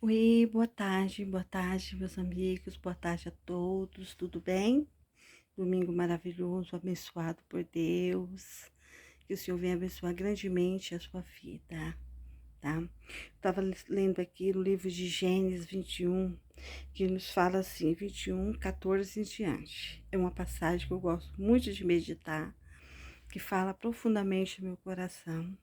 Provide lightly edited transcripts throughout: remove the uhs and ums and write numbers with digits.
Oi, boa tarde, meus amigos, boa tarde a todos, tudo bem? Domingo maravilhoso, abençoado por Deus, que o Senhor venha abençoar grandemente a sua vida, tá? Estava lendo aqui no livro de Gênesis 21, que nos fala assim, 21, 14 em diante. É uma passagem que eu gosto muito de meditar, que fala profundamente no meu coração,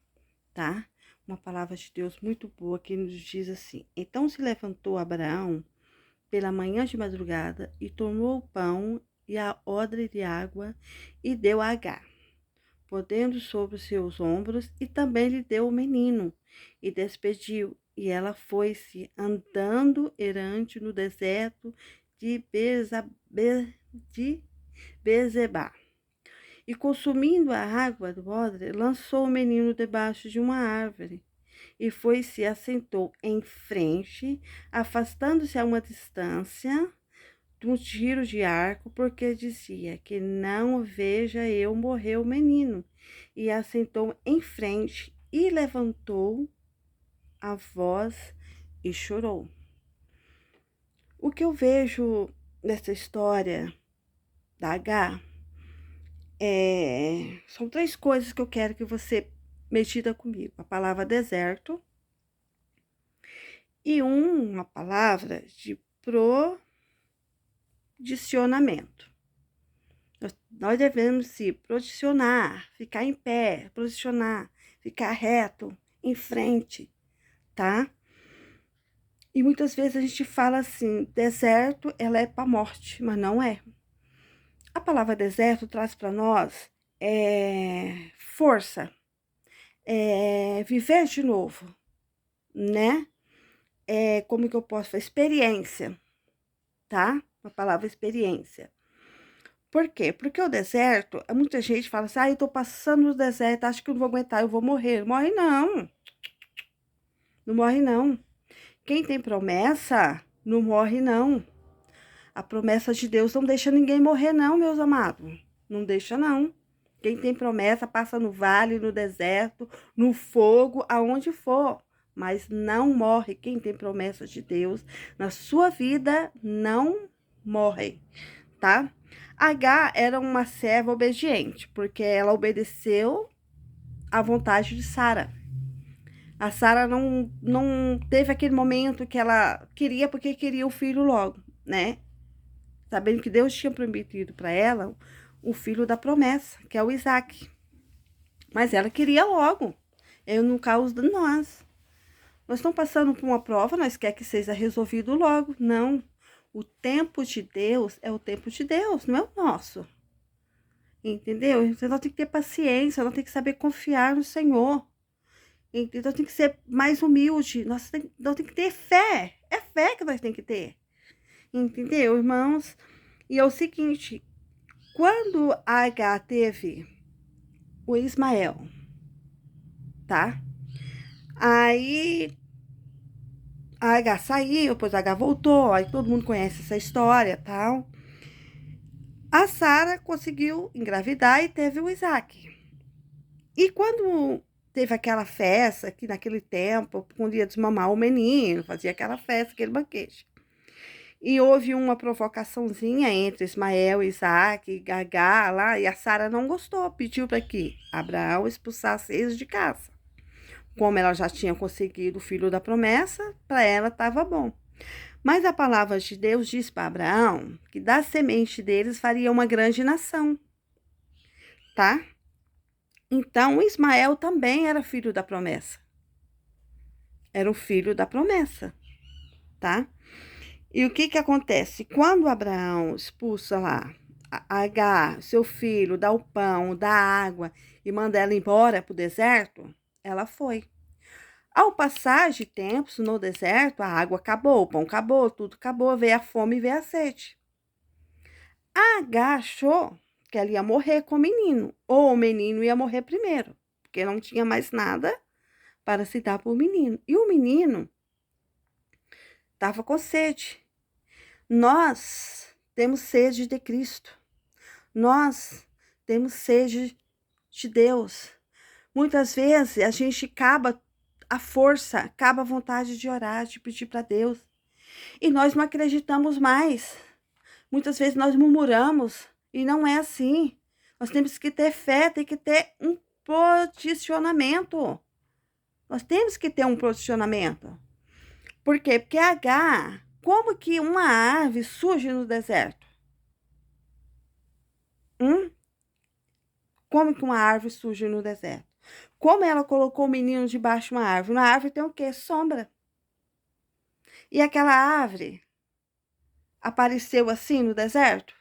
tá? Uma palavra de Deus muito boa que nos diz assim: Então se levantou Abraão pela manhã de madrugada e tomou o pão e a odre de água e deu a Agar, podendo sobre os seus ombros, e também lhe deu o menino e despediu. E ela foi-se andando errante no deserto de Bezebá. E consumindo a água do odre, lançou o menino debaixo de uma árvore. E foi se assentou em frente, afastando-se a uma distância de um tiro de arco, porque dizia que não veja eu morrer o menino. E assentou em frente e levantou a voz e chorou. O que eu vejo nessa história da H são três coisas que eu quero que você medita comigo. A palavra deserto e uma palavra de posicionamento. Nós devemos se posicionar, ficar em pé, posicionar, ficar reto, em frente, tá? E muitas vezes a gente fala assim, deserto, ela é para morte, mas não é. A palavra deserto traz para nós força, viver de novo, né? Como que eu posso falar? Experiência, tá? A palavra experiência. Por quê? Porque o deserto, muita gente fala assim, eu tô passando no deserto, acho que eu não vou aguentar, eu vou morrer. Não morre não, não morre não. Quem tem promessa, não morre não. A promessa de Deus não deixa ninguém morrer não, meus amados. Não deixa não. Quem tem promessa passa no vale, no deserto, no fogo, aonde for. Mas não morre. Quem tem promessa de Deus na sua vida não morre, tá? H era uma serva obediente, porque ela obedeceu à vontade de Sara. A Sara não teve aquele momento que ela queria, porque queria o filho logo, né? Sabendo que Deus tinha prometido para ela o filho da promessa, que é o Isaac. Mas ela queria logo. Eu, no caso de nós. Nós estamos passando por uma prova, nós quer que seja resolvido logo. Não. O tempo de Deus é o tempo de Deus, não é o nosso. Entendeu? Você não tem que ter paciência, não tem que saber confiar no Senhor. Então tem que ser mais humilde. Nós tem que ter fé. É fé que nós tem que ter. Entendeu, irmãos? E é o seguinte, quando a H teve o Ismael, tá? Aí a H saiu, depois a H voltou, aí todo mundo conhece essa história, tal. A Sara conseguiu engravidar e teve o Isaac. E quando teve aquela festa, que naquele tempo, quando ia desmamar o menino, fazia aquela festa, aquele banquete. E houve uma provocaçãozinha entre Ismael, Isaac e Gagá lá, e a Sara não gostou, pediu para que Abraão expulsasse eles de casa. Como ela já tinha conseguido o filho da promessa, para ela estava bom. Mas a palavra de Deus diz para Abraão que da semente deles faria uma grande nação, tá? Então, Ismael também era filho da promessa. Era o filho da promessa, tá? E o que que acontece? Quando Abraão expulsa lá a Agar, seu filho, dá o pão, dá a água e manda ela embora para o deserto, ela foi. Ao passar de tempos no deserto, a água acabou, o pão acabou, tudo acabou, veio a fome e veio a sede. A Agar achou que ela ia morrer com o menino, ou o menino ia morrer primeiro, porque não tinha mais nada para se dar para o menino. E o menino estava com sede. Nós temos sede de Cristo. Nós temos sede de Deus. Muitas vezes a gente acaba a força, acaba a vontade de orar, de pedir para Deus. E nós não acreditamos mais. Muitas vezes nós murmuramos e não é assim. Nós temos que ter fé, tem que ter um posicionamento. Nós temos que ter um posicionamento. Por quê? Porque H, como que uma árvore surge no deserto? Como que uma árvore surge no deserto? Como ela colocou o menino debaixo de uma árvore? Na árvore tem o quê? Sombra. E aquela árvore apareceu assim no deserto?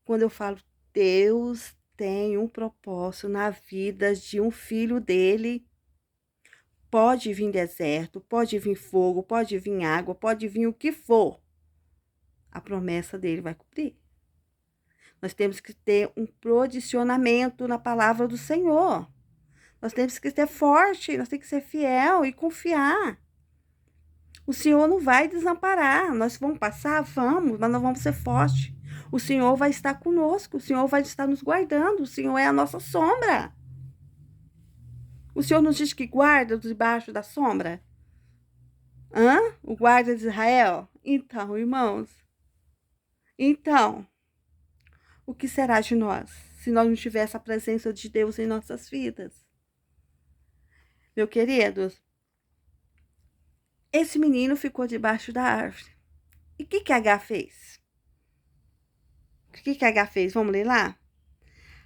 Quando eu falo, Deus tem um propósito na vida de um filho dele. Pode vir deserto, pode vir fogo, pode vir água, pode vir o que for. A promessa dele vai cumprir. Nós temos que ter um posicionamento na palavra do Senhor. Nós temos que ser forte, nós temos que ser fiel e confiar. O Senhor não vai desamparar. Nós vamos passar? Vamos, mas nós vamos ser fortes. O Senhor vai estar conosco, o Senhor vai estar nos guardando, o Senhor é a nossa sombra. O Senhor nos diz que guarda debaixo da sombra? O guarda de Israel? Então, irmãos, o que será de nós se nós não tivermos a presença de Deus em nossas vidas? Meu queridos, esse menino ficou debaixo da árvore. E o que H fez? O que H fez? Vamos ler lá?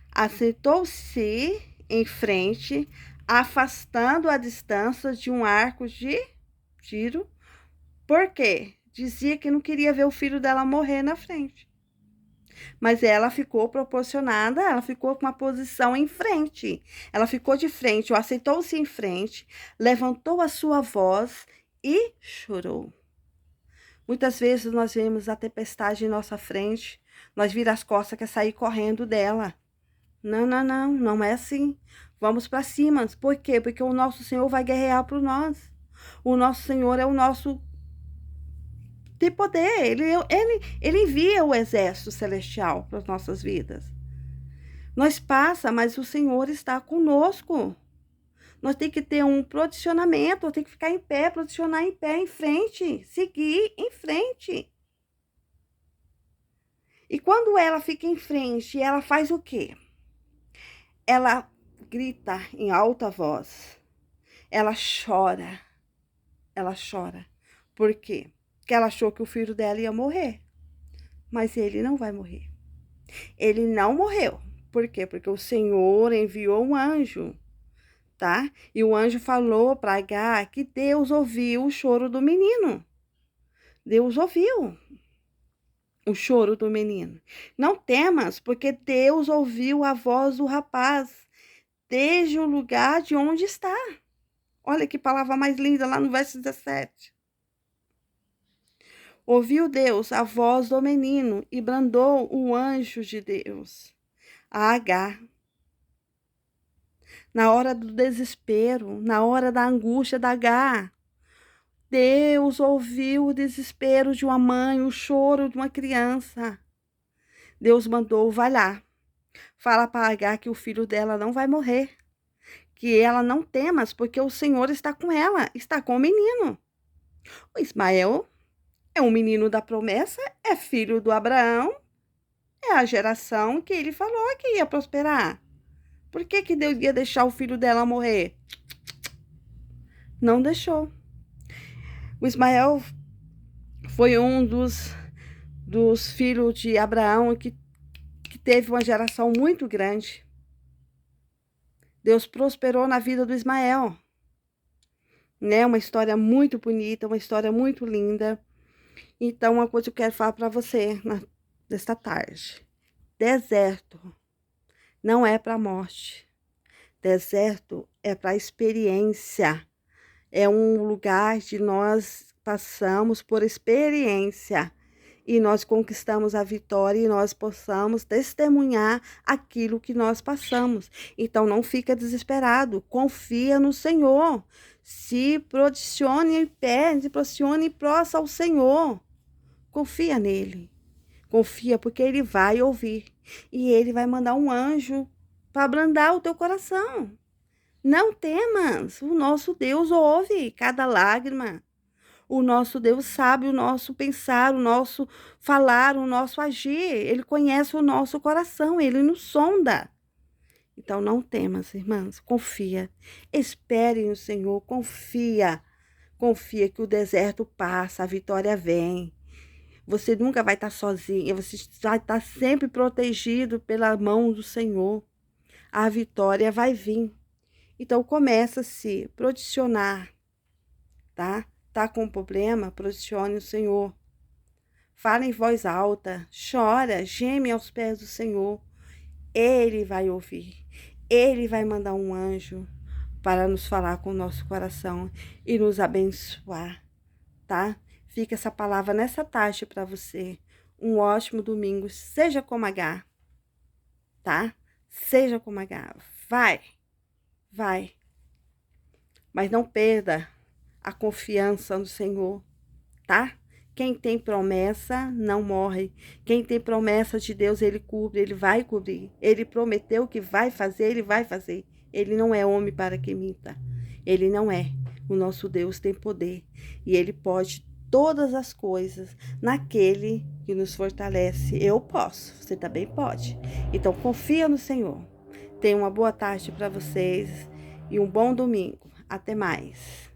Assentou-se em frente, afastando a distância de um arco de tiro. Por quê? Dizia que não queria ver o filho dela morrer na frente. Mas ela ficou proporcionada, ela ficou com uma posição em frente. Ela ficou de frente, aceitou-se em frente, levantou a sua voz e chorou. Muitas vezes nós vemos a tempestade em nossa frente, nós vira as costas, quer sair correndo dela. Não é assim. Vamos para cima. Por quê? Porque o nosso Senhor vai guerrear por nós. O nosso Senhor é o nosso... tem poder. Ele envia o exército celestial para as nossas vidas. Nós passa, mas o Senhor está conosco. Nós temos que ter um posicionamento, nós temos que ficar em pé, posicionar em pé, em frente, seguir em frente. E quando ela fica em frente, ela faz o quê? Ela grita em alta voz. Ela chora. Ela chora. Por quê? Porque ela achou que o filho dela ia morrer. Mas ele não vai morrer. Ele não morreu. Por quê? Porque o Senhor enviou um anjo, tá? E o anjo falou para Agar que Deus ouviu o choro do menino. Deus ouviu o choro do menino. Não temas, porque Deus ouviu a voz do rapaz desde o lugar de onde está. Olha que palavra mais linda lá no verso 17. Ouviu Deus a voz do menino e brandou o anjo de Deus a Agar. Na hora do desespero, na hora da angústia da Agar, Deus ouviu o desespero de uma mãe, o choro de uma criança. Deus mandou, vai lá, fala para Agar que o filho dela não vai morrer, que ela não temas, porque o Senhor está com ela, está com o menino. O Ismael é um menino da promessa, é filho do Abraão, é a geração que ele falou que ia prosperar. Por que Deus ia deixar o filho dela morrer? Não deixou. O Ismael foi um dos filhos de Abraão que teve uma geração muito grande. Deus prosperou na vida do Ismael. Né? Uma história muito bonita, uma história muito linda. Então, uma coisa que eu quero falar para você nesta tarde. Deserto não é para a morte. Deserto é para a experiência. É um lugar de nós passamos por experiência e nós conquistamos a vitória e nós possamos testemunhar aquilo que nós passamos. Então, não fica desesperado, confia no Senhor. Se posicione em pé, se posicione próximo ao Senhor. Confia nele. Confia porque ele vai ouvir. E ele vai mandar um anjo para abrandar o teu coração. Não temas, o nosso Deus ouve cada lágrima. O nosso Deus sabe o nosso pensar, o nosso falar, o nosso agir. Ele conhece o nosso coração, ele nos sonda. Então não temas, irmãs, confia. Espere no Senhor, confia. Confia que o deserto passa, a vitória vem. Você nunca vai estar sozinha, você vai estar sempre protegido pela mão do Senhor. A vitória vai vir. Então começa a se posicionar, tá? Tá com um problema? Posicione o Senhor. Fala em voz alta, chora, geme aos pés do Senhor. Ele vai ouvir. Ele vai mandar um anjo para nos falar com o nosso coração e nos abençoar, tá? Fica essa palavra nessa tarde para você. Um ótimo domingo. Seja como H, tá? Seja como H. Vai. Mas não perda a confiança no Senhor, tá? Quem tem promessa não morre. Quem tem promessa de Deus, ele cumpre, ele vai cobrir. Ele prometeu que vai fazer, ele vai fazer. Ele não é homem para que minta. Ele não é. O nosso Deus tem poder e ele pode todas as coisas naquele que nos fortalece. Eu posso, você também pode. Então confia no Senhor. Tenha uma boa tarde para vocês e um bom domingo. Até mais.